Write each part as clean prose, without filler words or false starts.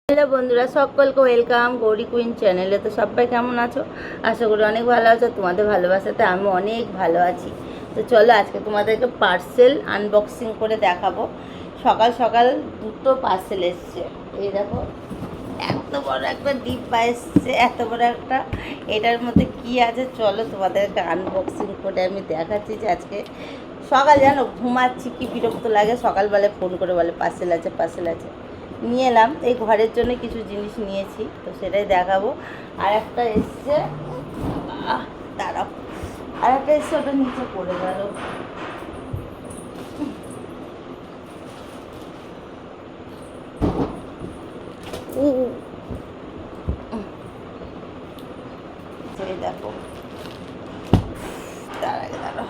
Hello বন্ধুরা, সকলকে welcome Gauri queen চ্যানেলে। তো সবাই কেমন আছো? আশা করি অনেক ভালো আছো। তোমাদের ভালোবাসাতে আমি অনেক ভালো আছি। তো চলো আজকে তোমাদেরকে পার্সেল আনবক্সিং করে দেখাবো। সকাল সকাল দুটো পার্সেল এসছে। এই দেখো, এত বড় একটা ডিব্বা এসছে, এত বড় একটা। এটার মধ্যে কি আছে চলো তোমাদেরকে আনবক্সিং করে আমি দেখাচ্ছি। যে আজকে সকাল জানো ঘুমাচ্ছি, কি বিরক্ত লাগে, সকালবেলায় ফোন করে বলে পার্সেল আছে পার্সেল আছে। নিয়ে এলাম, এই ঘরের জন্য কিছু জিনিস নিয়েছি, তো সেটাই দেখাবো। আর একটা এসছে, দাঁড়াও, আর একটা এসছে, ওটা নিচে পড়ে গেল। দেখো, দাঁড়াও,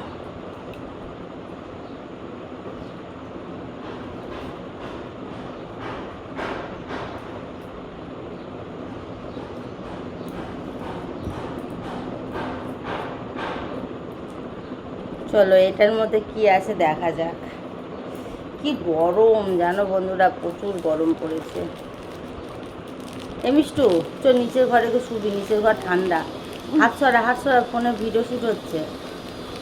চলো এটার মধ্যে কি আছে দেখা যাক। কি গরম জানো বন্ধুরা, প্রচুর গরম পড়েছে। মিষ্টু, চল নিচের ঘরে তো শুবি, নিচের ঘর ঠান্ডা। হাত সরা, ফোনে ভিডিও শ্যুট হচ্ছে।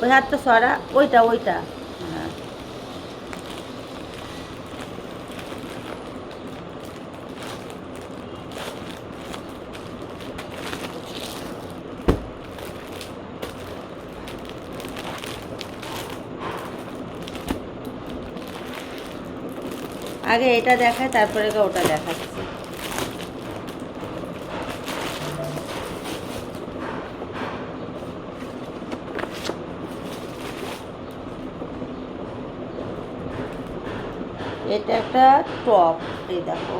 ওই হাতটা সরা, ওইটা। হ্যাঁ, আগে এটা দেখায় তারপরে ওটা দেখাচ্ছি। এটা একটা টপ, এই দেখো।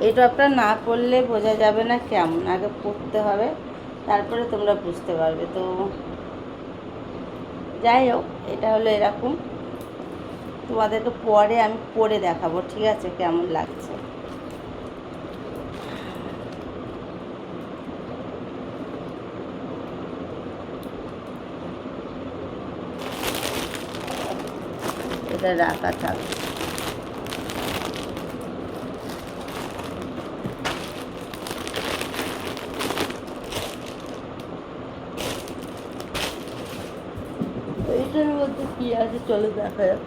এই টপটা না পরলে বোঝা যাবে না কেমন, আগে পরতে হবে, তারপরে তোমরা বুঝতে পারবে। তো যাই হোক, এটা হলো এরকম। তোমাদেরকে পরে আমি পরে দেখাবো, ঠিক আছে, কেমন লাগছে। এটা রাখা থাকবে। এইটার মধ্যে কি আছে চলো দেখা যাক।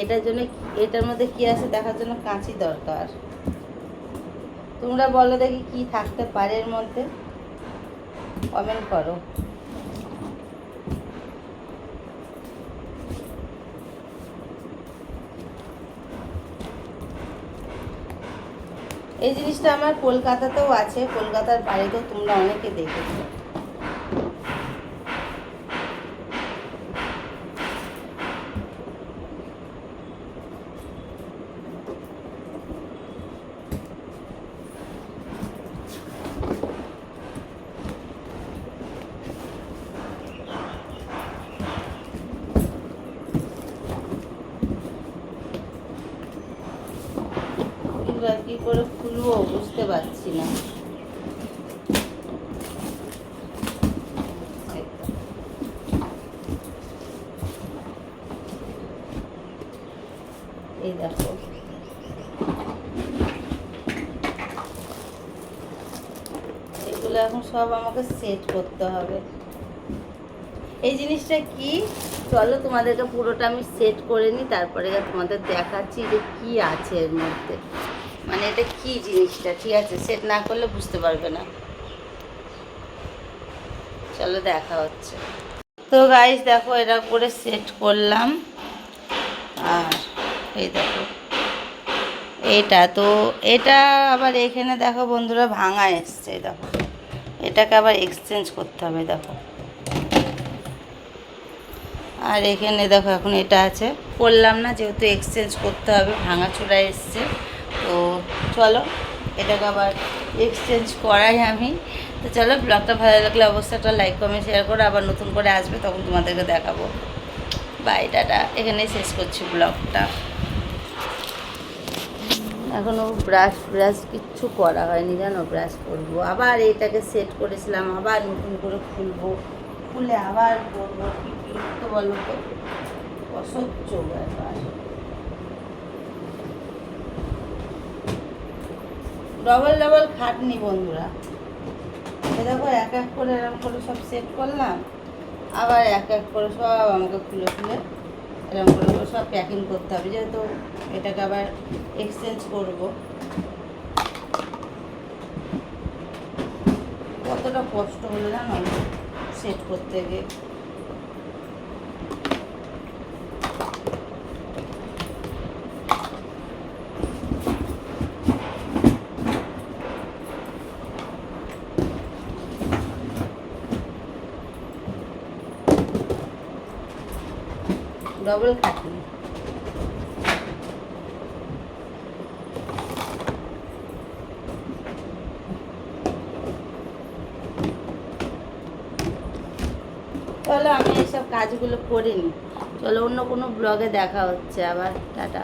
এটার জন্য, এটার মধ্যে কি আছে দেখার জন্য কাঁচি দরকার। তোমরা বলো দেখি কি থাকতে পারে এর মধ্যে, কমেন্ট করো। এই জিনিসটা আমার কলকাতাতেও আছে, কলকাতার বাড়িতেও তোমরা অনেকে দেখেছো। কি করে খুলবো বুঝতে পারছি না। এই দেখো, এগুলো এখন সব আমাকে সেট করতে হবে। এই জিনিসটা কি চলো তোমাদেরকে পুরোটা আমি সেট করে নিই, তারপরে তোমাদের দেখাচ্ছি যে কি আছে এর মধ্যে, মানে এটা কি জিনিসটা, ঠিক আছে? সেট না করলে বুঝতে পারবে না। চলো দেখা হচ্ছে। তো গাইস দেখো, এটা করে সেট করলাম। আর এই দেখো, এটা তো, এটা আবার এখানে দেখো বন্ধুরা ভাঙা এসছে, দেখো এটাকে আবার এক্সচেঞ্জ করতে হবে দেখো। আর এখানে দেখো এখন এটা আছে, করলাম না যেহেতু এক্সচেঞ্জ করতে হবে, ভাঙাচোরা এসছে। তো চলো এটাকে আবার এক্সচেঞ্জ করাই আমি। তো চলো, ব্লগটা ভালো লাগলে অবশ্যই একটা লাইক কমেন্ট শেয়ার করো, আবার নতুন করে আসবে তখন তোমাদেরকে দেখাবো। বাই, টাটা, এখানেই শেষ করছি ব্লগটা। এখনও ব্রাশ কিচ্ছু করা হয়নি জানো, ব্রাশ করবো, আবার এটাকে সেট করেছিলাম, আবার নতুন করে খুলবো, খুলে আবার করবো। কি বিরক্ত বলো তো, অসহ্য ব্যাপার। ডবল খাটনি বন্ধুরা। এ দেখো এক এক করে এরকম করে সব সেট করলাম, আবার এক এক করে সব আমাকে খুলে এরকম করে সব প্যাকিং করতে হবে, যেহেতু এটাকে আবার এক্সচেঞ্জ করব। কতটা কষ্ট হলো জানো সেট করতে গিয়ে। ডবল খাটনি। চলো আমি এইসব কাজগুলো করিনি, চলো অন্য কোনো ব্লগে দেখা হচ্ছে আবার, টাটা।